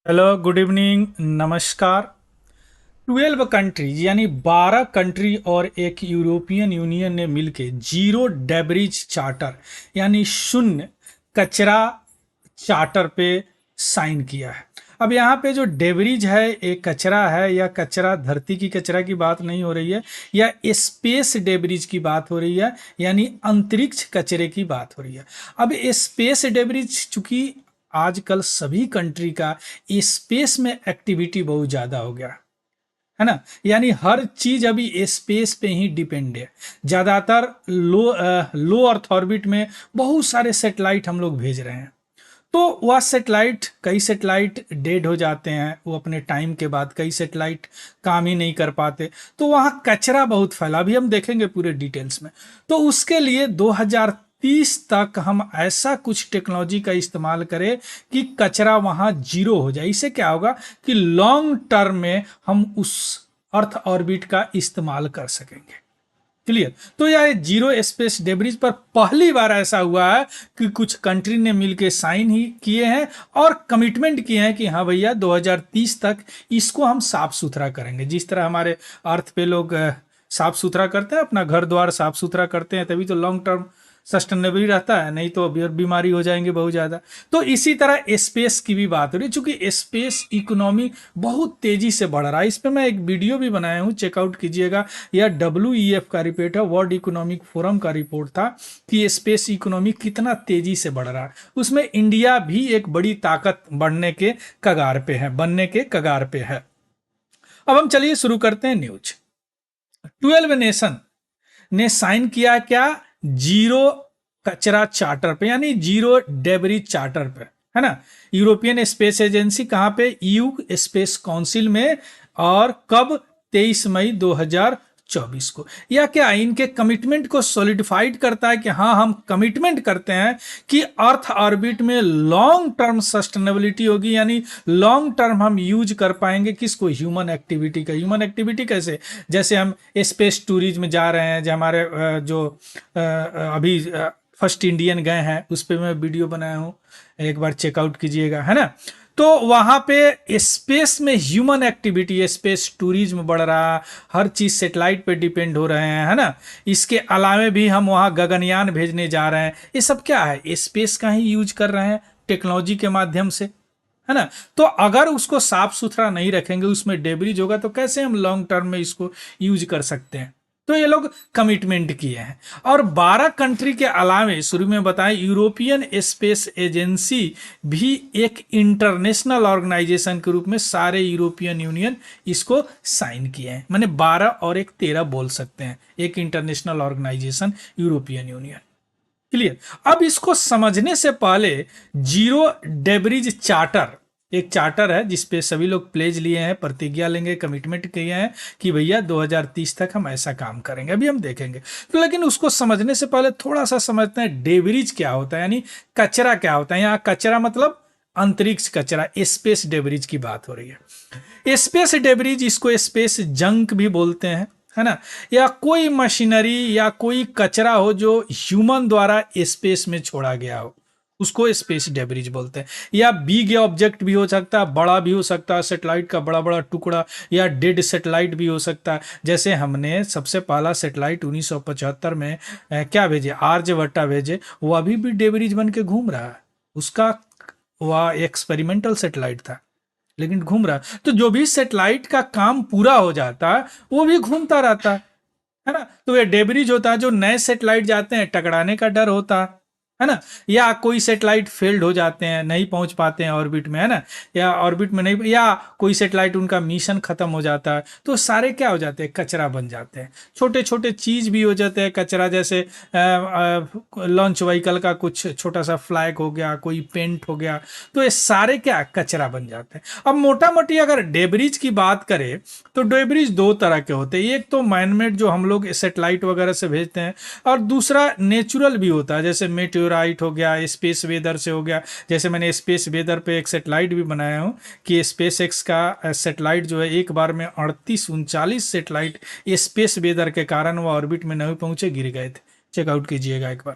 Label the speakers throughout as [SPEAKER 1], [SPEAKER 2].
[SPEAKER 1] Hello, good evening, नमस्कार। 12 countries यानी 12 country और एक यूरोपियन यूनियन ने मिलके जीरो डेब्रिज चार्टर यानी शून्य कचरा चार्टर पे साइन किया है। अब यहाँ पे जो डेब्रिज है एक कचरा है, या कचरा धरती की कचरा की बात नहीं हो रही है, या स्पेस डेब्रिज की बात हो रही है, यानी अंतरिक्ष कचरे की बात हो रही है। अब स्पेस डेब्रिज चूंकि आजकल सभी कंट्री का स्पेस में एक्टिविटी बहुत ज़्यादा हो गया है ना, यानी हर चीज अभी स्पेस पे ही डिपेंड है। ज़्यादातर लो अर्थ ऑर्बिट में बहुत सारे सैटेलाइट हम लोग भेज रहे हैं। तो वह सैटेलाइट, कई सैटेलाइट डेड हो जाते हैं, वो अपने टाइम के बाद कई सैटेलाइट काम ही नहीं कर पाते, तो वहाँ कचरा बहुत फैला, अभी हम देखेंगे पूरे डिटेल्स में। तो उसके लिए 2030 तक हम ऐसा कुछ टेक्नोलॉजी का इस्तेमाल करें कि कचरा वहाँ जीरो हो जाए। इससे क्या होगा कि लॉन्ग टर्म में हम उस अर्थ ऑर्बिट का इस्तेमाल कर सकेंगे। क्लियर? तो यह जीरो स्पेस डेब्रिज पर पहली बार ऐसा हुआ है कि कुछ कंट्री ने मिलकर साइन ही किए हैं और कमिटमेंट किए हैं कि हाँ भैया 2030 तक इसको हम साफ सुथरा करेंगे। जिस तरह हमारे अर्थ पे लोग साफ सुथरा करते हैं, अपना घर द्वार साफ सुथरा करते हैं, तभी तो लॉन्ग टर्म सस्टेनेबल रहता है, नहीं तो अभी और बीमारी हो जाएंगे बहुत ज़्यादा। तो इसी तरह स्पेस की भी बात हो रही है, चूंकि स्पेस इकोनॉमी बहुत तेजी से बढ़ रहा है। इस पर मैं एक वीडियो भी बनाया हूँ, चेकआउट कीजिएगा। यह WEF का रिपोर्ट है, वर्ल्ड इकोनॉमिक फोरम का रिपोर्ट था कि स्पेस इकोनॉमी कितना तेजी से बढ़ रहा है। उसमें इंडिया भी एक बड़ी ताकत बढ़ने के कगार पे है, बनने के कगार पे है। अब हम चलिए शुरू करते हैं न्यूज। 12 नेशन ने साइन किया क्या? जीरो कचरा चार्टर पे, यानी जीरो डेब्रिज चार्टर पे, है ना। यूरोपियन स्पेस एजेंसी कहां पे? EU स्पेस काउंसिल में। और कब? 23 मई 2024 को। या क्या इनके कमिटमेंट को सॉलिडिफाइड करता है कि हाँ, हम कमिटमेंट करते हैं कि अर्थ ऑर्बिट में लॉन्ग टर्म सस्टेनेबिलिटी होगी, यानी लॉन्ग टर्म हम यूज कर पाएंगे किसको? ह्यूमन एक्टिविटी का। ह्यूमन एक्टिविटी कैसे? जैसे हम स्पेस टूरिज्म जा रहे हैं, जो हमारे अभी फर्स्ट इंडियन गए हैं, उस पर मैं वीडियो बनाया हूँ, एक बार चेकआउट कीजिएगा, है ना। तो वहां पे स्पेस में ह्यूमन एक्टिविटी, स्पेस टूरिज्म बढ़ रहा है, हर चीज सेटेलाइट पे डिपेंड हो रहे हैं, है ना। इसके अलावे भी हम वहां गगनयान भेजने जा रहे हैं। ये सब क्या है? स्पेस का ही यूज कर रहे हैं टेक्नोलॉजी के माध्यम से, है ना। तो अगर उसको साफ सुथरा नहीं रखेंगे, उसमें डेब्रिज होगा, तो कैसे हम लॉन्ग टर्म में इसको यूज कर सकते हैं? तो ये लोग कमिटमेंट किए हैं। और 12 कंट्री के अलावे शुरू में बताएं, यूरोपियन स्पेस एजेंसी भी एक इंटरनेशनल ऑर्गेनाइजेशन के रूप में सारे यूरोपियन यूनियन इसको साइन किए हैं। माने 12 और एक 13 बोल सकते हैं, एक international organisation European Union. Clear? अब इसको समझने से पहले, जीरो डेब्रिज चार्टर एक चार्टर है जिसपे सभी लोग प्लेज लिए हैं, प्रतिज्ञा लेंगे, कमिटमेंट किए हैं कि भैया 2030 तक हम ऐसा काम करेंगे। अभी हम देखेंगे। तो लेकिन उसको समझने से पहले थोड़ा सा समझते हैं डेब्रिज क्या होता है, यानी कचरा क्या होता है। यहाँ कचरा मतलब अंतरिक्ष कचरा, स्पेस डेब्रिज की बात हो रही है। स्पेस डेब्रिज, इसको स्पेस जंक भी बोलते हैं, है ना। या कोई मशीनरी या कोई कचरा हो जो ह्यूमन द्वारा स्पेस में छोड़ा गया हो, उसको स्पेस डेब्रिज बोलते हैं। या बिग ऑब्जेक्ट भी हो सकता है, बड़ा भी हो सकता है, सैटेलाइट का बड़ा बड़ा टुकड़ा, या डेड सैटेलाइट भी हो सकता है। जैसे हमने सबसे पहला सैटेलाइट 1975 में क्या भेजे? आर्यभट्टा भेजे, वो अभी भी डेब्रिज बन के घूम रहा है। उसका वह एक्सपेरिमेंटल सैटेलाइट था, लेकिन घूम रहा है। तो जो भी सैटेलाइट का काम पूरा हो जाता है, वो भी घूमता रहता है ना। तो ये डेब्रिज होता है। जो नए सैटेलाइट जाते हैं, टकराने का डर होता है ना। या कोई सैटेलाइट फेल्ड हो जाते हैं, नहीं पहुंच पाते हैं ऑर्बिट में, है ना। या ऑर्बिट में नहीं, या कोई सैटेलाइट उनका मिशन खत्म हो जाता है, तो सारे क्या हो जाते हैं? कचरा बन जाते हैं। छोटे छोटे चीज भी हो जाते हैं कचरा, जैसे लॉन्च व्हीकल का कुछ छोटा सा फ्लैग हो गया, कोई पेंट हो गया, तो ये सारे क्या? कचरा बन जाते हैं। अब मोटा मोटी अगर डेब्रिज की बात करें, तो डेब्रिज दो तरह के होते हैं। एक तो मैनमेड, जो हम लोग सैटेलाइट वगैरह से भेजते हैं, और दूसरा नेचुरल भी होता है, जैसे मेटेओराइट हो गया, स्पेस वेदर से हो गया। जैसे मैंने स्पेस वेदर पे एक सैटेलाइट भी बनाया हूँ कि स्पेस एक्स का सैटेलाइट जो है, एक बार में 38-39 सैटेलाइट स्पेस वेदर के कारण वो ऑर्बिट में नहीं पहुंचे, गिर गए थे। चेकआउट कीजिएगा एक बार,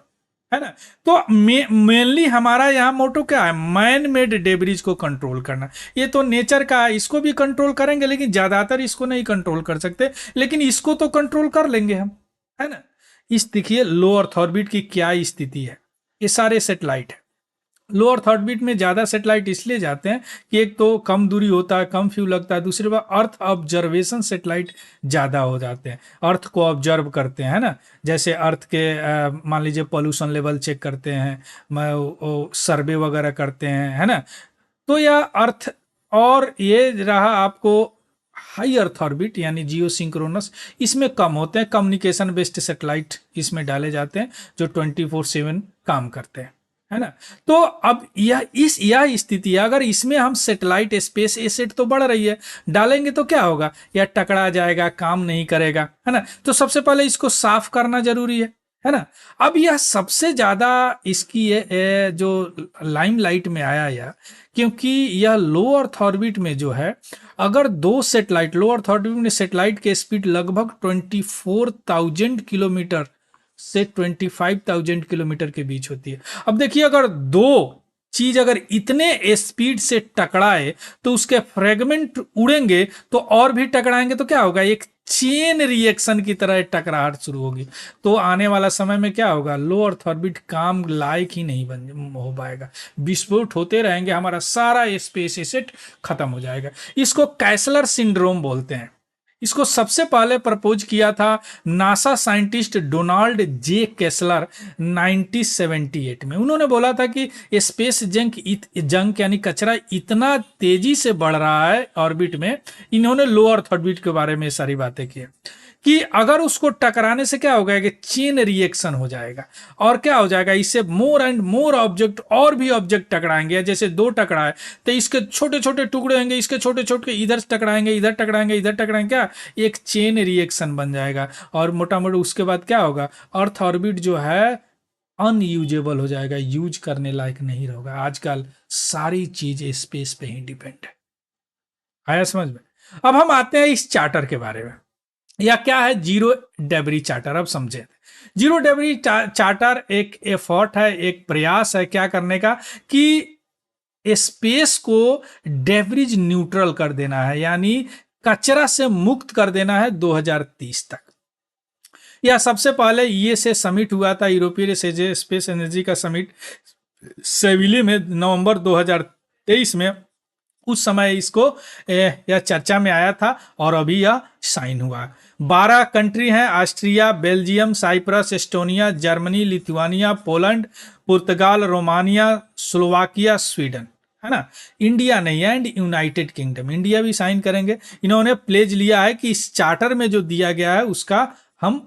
[SPEAKER 1] है ना। तो मेनली हमारा यहाँ मोटो क्या है, मैन मेड डेब्रिज को कंट्रोल करना। ये तो नेचर का है, इसको भी कंट्रोल करेंगे, लेकिन ज्यादातर इसको नहीं कंट्रोल कर सकते, लेकिन इसको तो कंट्रोल कर लेंगे हम, है ना। इस देखिए लो अर्थ ऑर्बिट की क्या स्थिति है, ये सारे सेटेलाइट है। लो अर्थ ऑर्बिट में ज़्यादा सेटेलाइट इसलिए जाते हैं कि एक तो कम दूरी होता है, कम फ्यूल लगता है, दूसरी बात अर्थ ऑब्जर्वेशन सेटेलाइट ज़्यादा हो जाते हैं, अर्थ को ऑब्जर्व करते हैं, है ना। जैसे अर्थ के मान लीजिए पोल्यूशन लेवल चेक करते हैं, सर्वे वगैरह करते हैं, है ना। तो यह अर्थ, और ये रहा आपको हाई अर्थ ऑर्बिट यानी जियो सिंक्रोनस, इसमें कम होते हैं, कम्युनिकेशन बेस्ड सेटेलाइट इसमें डाले जाते हैं जो 24/7 काम करते हैं, है ना। तो अब यह स्थिति है, अगर इसमें हम सेटेलाइट स्पेस एसेट तो बढ़ रही है, डालेंगे तो क्या होगा, यह टकरा जाएगा, काम नहीं करेगा, है ना। तो सबसे पहले इसको साफ करना जरूरी है ना। अब यह सबसे ज्यादा इसकी जो लाइमलाइट में आया यह, क्योंकि यह लो अर्थ ऑर्बिट में जो है, अगर दो सेटेलाइट, लो अर्थ ऑर्बिट में सेटेलाइट के स्पीड लगभग 24,000 किलोमीटर से 25,000 किलोमीटर के बीच होती है। अब देखिए अगर दो चीज अगर इतने स्पीड से टकराए तो उसके फ्रेगमेंट उड़ेंगे, तो और भी टकराएंगे तो क्या होगा, एक चेन रिएक्शन की तरह टकराहट शुरू होगी। तो आने वाला समय में क्या होगा, लो अर्थ ऑर्बिट काम लायक ही नहीं बन हो पाएगा, विस्फोट होते रहेंगे, हमारा सारा स्पेस एसेट खत्म हो जाएगा। इसको कैसलर सिंड्रोम बोलते हैं। इसको सबसे पहले प्रपोज किया था नासा साइंटिस्ट डोनाल्ड जे केसलर 1978 में। उन्होंने बोला था कि स्पेस जंक यानी कचरा इतना तेजी से बढ़ रहा है ऑर्बिट में, इन्होंने लो अर्थ ऑर्बिट के बारे में सारी बातें की कि अगर उसको टकराने से क्या होगा कि चेन रिएक्शन हो जाएगा, और क्या हो जाएगा, इससे मोर एंड मोर ऑब्जेक्ट, और भी ऑब्जेक्ट टकराएंगे। जैसे दो टकराए तो इसके छोटे छोटे टुकड़े होंगे, इसके छोटे छोटे इधर टकराएंगे, इधर टकराएंगे, इधर टकराएंगे, क्या एक चेन रिएक्शन बन जाएगा। और मोटा मोटा उसके बाद क्या होगा, अर्थ ऑर्बिट जो है अनयूजेबल हो जाएगा, यूज करने लायक नहीं रहेगा। आजकल सारी चीज स्पेस पे ही डिपेंड है। आया समझ में। अब हम आते हैं इस चार्टर के बारे में, या क्या है जीरो डेब्री चार्टर। अब समझे, जीरो डेब्री चार्टर एक एफर्ट है, एक प्रयास है क्या करने का, कि स्पेस को डेब्रिज न्यूट्रल कर देना है, यानी कचरा से मुक्त कर देना है 2030 तक। यह सबसे पहले ये से समिट हुआ था, यूरोपियन स्पेस एनर्जी का समिट सेविले में नवंबर 2023 में। उस समय इसको यह चर्चा में आया था और अभी यह साइन हुआ। 12 कंट्री हैं, Austria, Belgium, Cyprus, Estonia, Germany, Lithuania, Poland, पुर्तगाल, रोमानिया, स्लोवाकिया, स्वीडन, है ना। इंडिया नहीं है, एंड यूनाइटेड किंगडम, इंडिया भी साइन करेंगे। इन्होंने प्लेज लिया है कि इस चार्टर में जो दिया गया है उसका हम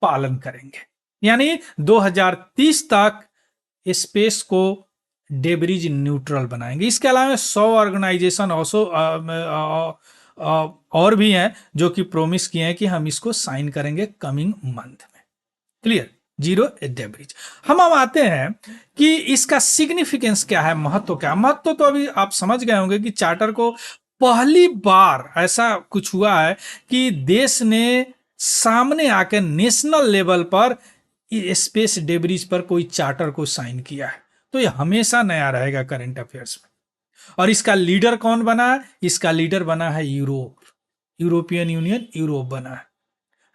[SPEAKER 1] पालन करेंगे, यानी 2030 तक स्पेस को डेब्रिज न्यूट्रल बनाएंगे। इसके अलावा 100 ऑर्गेनाइजेशन और भी हैं जो कि प्रॉमिस किए हैं कि हम इसको साइन करेंगे कमिंग मंथ में। Clear, zero debris. हम अब आते हैं कि इसका सिग्निफिकेंस क्या है, महत्व क्या है। महत्व तो अभी आप समझ गए होंगे कि चार्टर को पहली बार ऐसा कुछ हुआ है कि देश ने सामने आकर नेशनल लेवल पर स्पेस डेब्रिज पर कोई चार्टर को साइन किया है। तो ये हमेशा नया रहेगा करंट अफेयर्स में। और इसका लीडर कौन बना है, इसका लीडर बना है यूरोप, यूरोपियन यूनियन, यूरोप बना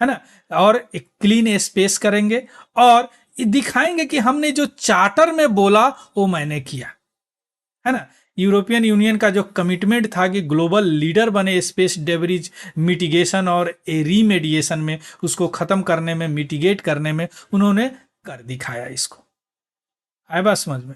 [SPEAKER 1] है ना। और एक क्लीन स्पेस करेंगे और दिखाएंगे कि हमने जो चार्टर में बोला वो मैंने किया, है ना। यूरोपियन यूनियन का जो कमिटमेंट था कि ग्लोबल लीडर बने स्पेस डेब्रिज मिटिगेशन और रीमेडिएशन में, उसको खत्म करने में, मिटिगेट करने में, उन्होंने कर दिखाया इसको। आए बात समझ में।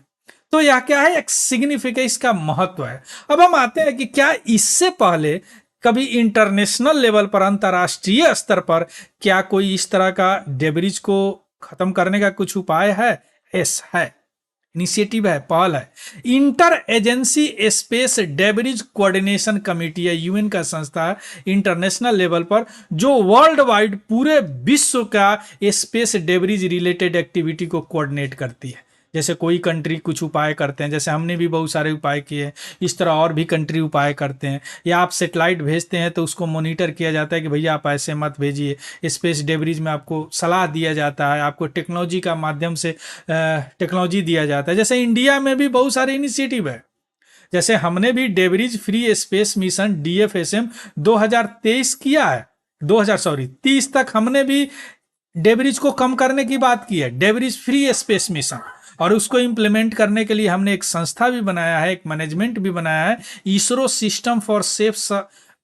[SPEAKER 1] तो यह क्या है, एक सिग्निफिकेंस का महत्व है। अब हम आते हैं कि क्या इससे पहले कभी इंटरनेशनल लेवल पर, अंतरराष्ट्रीय स्तर पर क्या कोई इस तरह का डेब्रिज को खत्म करने का कुछ उपाय है? यस है, इनिशिएटिव है, पहल है। Inter agency space debris coordination committee है, यूएन का संस्था है इंटरनेशनल लेवल पर, जो वर्ल्ड वाइड पूरे विश्व का स्पेस डेब्रिज रिलेटेड एक्टिविटी को कोऑर्डिनेट करती है। जैसे कोई कंट्री कुछ उपाय करते हैं, जैसे हमने भी बहुत सारे उपाय किए हैं, इस तरह और भी कंट्री उपाय करते हैं। या आप सेटेलाइट भेजते हैं तो उसको मॉनिटर किया जाता है कि भैया आप ऐसे मत भेजिए। स्पेस डेब्रिज में आपको सलाह दिया जाता है, आपको टेक्नोलॉजी का माध्यम से टेक्नोलॉजी दिया जाता है। जैसे इंडिया में भी बहुत सारे इनिशिएटिव है, जैसे हमने भी debris free space mission DFSM 2023 किया है, 30 तक हमने भी डेब्रिज को कम करने की बात की है, डेब्रिज फ्री स्पेस मिशन। और उसको इम्प्लीमेंट करने के लिए हमने एक संस्था भी बनाया है, एक मैनेजमेंट भी बनाया है, ISRO system for safe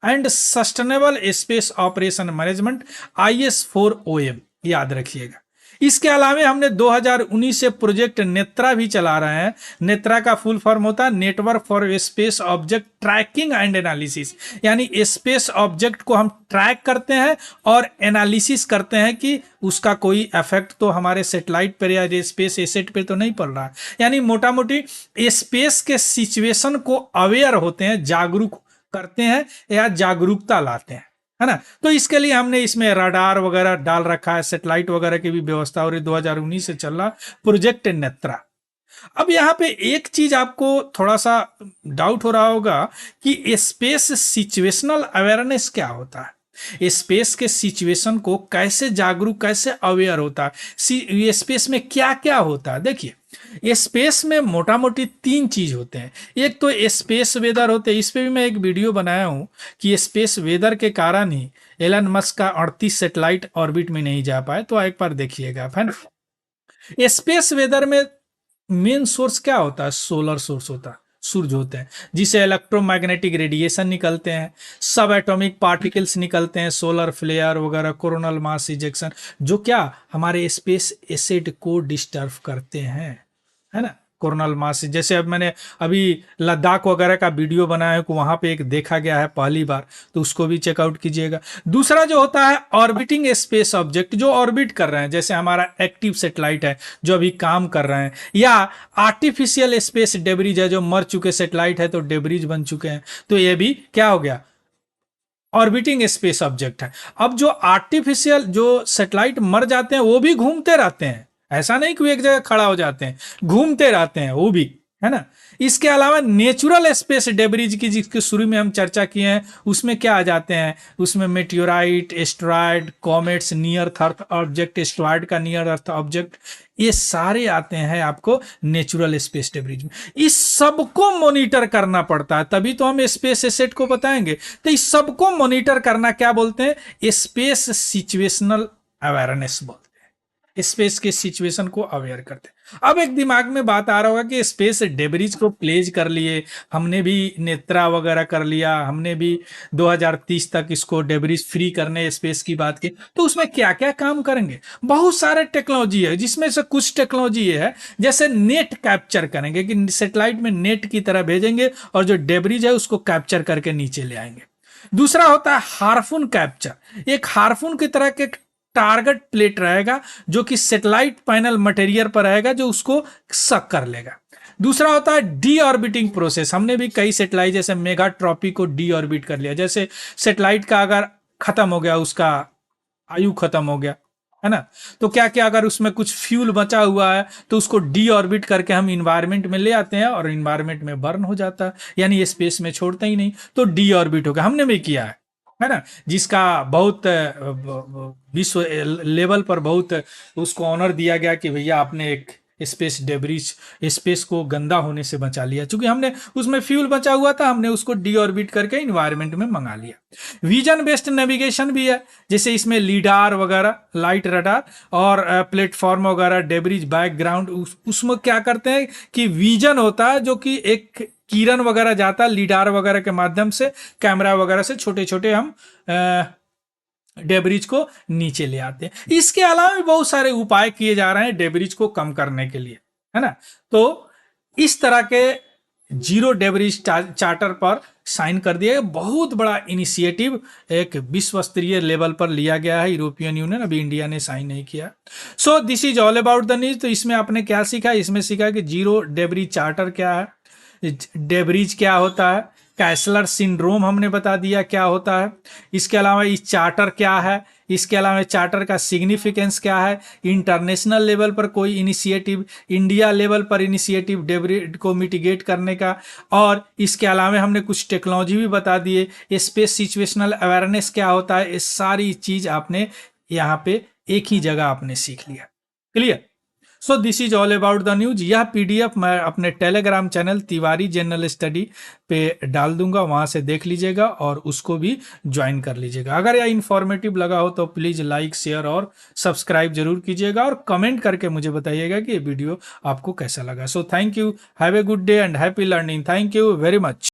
[SPEAKER 1] and sustainable space operation management, IS4OM, याद रखिएगा। इसके अलावा हमने 2019 से प्रोजेक्ट नेत्रा भी चला रहे हैं। नेत्रा का फुल फॉर्म होता है network for space object tracking and analysis, यानी स्पेस ऑब्जेक्ट को हम ट्रैक करते हैं और एनालिसिस करते हैं कि उसका कोई इफेक्ट तो हमारे सैटेलाइट पर या स्पेस एसेट पे तो नहीं पड़ रहा है। यानी मोटा मोटी स्पेस के सिचुएशन को अवेयर होते हैं, जागरूक करते हैं या जागरूकता लाते हैं, है ना। तो इसके लिए हमने इसमें रडार वगैरह डाल रखा है, सैटेलाइट वगैरह की भी व्यवस्था हो रही, 2019 से चल रहा प्रोजेक्ट नेत्रा। अब यहाँ पे एक चीज आपको थोड़ा सा डाउट हो रहा होगा कि स्पेस सिचुएशनल अवेयरनेस क्या होता है, स्पेस के सिचुएशन को कैसे जागरूक, कैसे अवेयर होता है, स्पेस में क्या क्या होता है। देखिए स्पेस में मोटा मोटी 3 चीज होते हैं। एक तो स्पेस वेदर होते हैं, इस पे भी मैं एक वीडियो बनाया हूं कि स्पेस वेदर के कारण ही एलन मस्क का 38 सैटेलाइट ऑर्बिट में नहीं जा पाए, तो एक बार देखिएगा, है ना। स्पेस वेदर में मेन सोर्स क्या होता है, सोलर सोर्स होता है, सूरज होते हैं, जिसे इलेक्ट्रोमैग्नेटिक रेडिएशन निकलते हैं, सब एटॉमिक पार्टिकल्स निकलते हैं, सोलर फ्लेयर वगैरह, कोरोनल मास इजेक्शन, जो क्या हमारे स्पेस एसिड को डिस्टर्ब करते हैं, है ना। कोरोनल मास, जैसे अब मैंने अभी लद्दाख वगैरह का वीडियो बनाया है, वहां पे एक देखा गया है पहली बार, तो उसको भी चेकआउट कीजिएगा। दूसरा जो होता है ऑर्बिटिंग स्पेस ऑब्जेक्ट, जो ऑर्बिट कर रहे हैं, जैसे हमारा एक्टिव सैटेलाइट है जो अभी काम कर रहे हैं, या आर्टिफिशियल स्पेस डेब्रिज है, जो मर चुके सैटेलाइट है तो डेब्रिज बन चुके हैं, तो ये भी क्या हो गया, ऑर्बिटिंग स्पेस ऑब्जेक्ट है। अब जो आर्टिफिशियल जो सैटेलाइट मर जाते हैं वो भी घूमते रहते हैं, ऐसा नहीं कि वो एक जगह खड़ा हो जाते हैं, घूमते रहते हैं वो भी, है ना। इसके अलावा नेचुरल स्पेस डेब्रिज की जिसके शुरू में हम चर्चा किए हैं, उसमें क्या आ जाते हैं, उसमें meteorite, asteroid, comets, near earth object, asteroid का नियर अर्थ ऑब्जेक्ट, ये सारे आते हैं आपको नेचुरल स्पेस डेब्रिज में। इस सबको मॉनिटर करना पड़ता है, तभी तो हम स्पेस एसेट को बताएंगे। तो इस सबको मॉनिटर करना क्या बोलते हैं, स्पेस सिचुएशनल अवेयरनेस बोलते हैं, स्पेस के सिचुएशन को अवेयर करते हैं। अब एक दिमाग में बात आ रहा होगा कि स्पेस डेब्रिज को प्लेज कर लिए, हमने भी नेत्रा वगैरह कर लिया, हमने भी 2030 तक इसको डेब्रिज फ्री करने स्पेस की बात की, तो उसमें क्या क्या काम करेंगे, बहुत सारे टेक्नोलॉजी है, जिसमें से कुछ टेक्नोलॉजी ये है, जैसे नेट कैप्चर करेंगे कि सैटेलाइट में नेट की तरह भेजेंगे और जो डेब्रिज है उसको कैप्चर करके नीचे ले आएंगे। दूसरा होता है हार्पून कैप्चर, एक हार्पून की तरह के टारगेट प्लेट रहेगा जो कि सैटेलाइट पैनल मटेरियल पर रहेगा, जो उसको सक कर लेगा। दूसरा होता है डी ऑर्बिटिंग प्रोसेस, हमने भी कई सैटेलाइट जैसे मेगाट्रॉपी को डी ऑर्बिट कर लिया, जैसे सैटेलाइट का अगर खत्म हो गया, उसका आयु खत्म हो गया, है ना, तो क्या क्या अगर उसमें कुछ फ्यूल बचा हुआ है तो उसको डी ऑर्बिट करके हम इन्वायरमेंट में ले आते हैं और इन्वायरमेंट में बर्न हो जाता है, यानी ये स्पेस में छोड़ता ही नहीं, तो डी ऑर्बिट हो गया, हमने भी किया है ना, जिसका बहुत विश्व लेवल पर बहुत उसको ऑनर दिया गया कि भैया आपने एक स्पेस डेब्रिज, स्पेस को गंदा होने से बचा लिया, क्योंकि हमने उसमें फ्यूल बचा हुआ था, हमने उसको डी ऑर्बिट करके इन्वायरमेंट में मंगा लिया। विजन बेस्ड नेविगेशन भी है, जैसे इसमें लीडार वगैरह, लाइट रडार और प्लेटफॉर्म वगैरह, डेब्रिज बैकग्राउंड, उसमें क्या करते हैं कि विजन होता है, जो कि एक किरण वगैरह जाता है लीडार वगैरह के माध्यम से, कैमरा वगैरह से छोटे छोटे हम डेब्रिज को नीचे ले आते हैं। इसके अलावा भी बहुत सारे उपाय किए जा रहे हैं डेब्रिज को कम करने के लिए, है ना। तो इस तरह के जीरो डेब्रिज चार्टर पर साइन कर दिया, बहुत बड़ा इनिशिएटिव एक विश्व स्तरीय लेवल पर लिया गया है, यूरोपियन यूनियन, अभी इंडिया ने साइन नहीं किया। So this is all about the news. तो इसमें आपने क्या सीखा, इसमें सीखा कि जीरो डेब्रिज चार्टर क्या है, डेब्रिज क्या होता है, कैसलर सिंड्रोम हमने बता दिया क्या होता है, इसके अलावा इस चार्टर क्या है, इसके अलावा चार्टर का सिग्निफिकेंस क्या है, इंटरनेशनल लेवल पर कोई इनिशिएटिव, इंडिया लेवल पर इनिशिएटिव डेब्रिज को मिटिगेट करने का, और इसके अलावा हमने कुछ टेक्नोलॉजी भी बता दिए, स्पेस सिचुएशनल अवेयरनेस क्या होता है, ये सारी चीज आपने यहाँ पे एक ही जगह आपने सीख लिया। Clear? So this is all about the news. यह पीडीएफ मैं अपने Telegram channel Tiwari general study पे डाल दूंगा, वहां से देख लीजिएगा और उसको भी ज्वाइन कर लीजिएगा। अगर यह इंफॉर्मेटिव लगा हो तो प्लीज लाइक, शेयर और सब्सक्राइब जरूर कीजिएगा, और कमेंट करके मुझे बताइएगा कि ये वीडियो आपको कैसा लगा। So thank you, have a good day and happy learning. Thank you very much.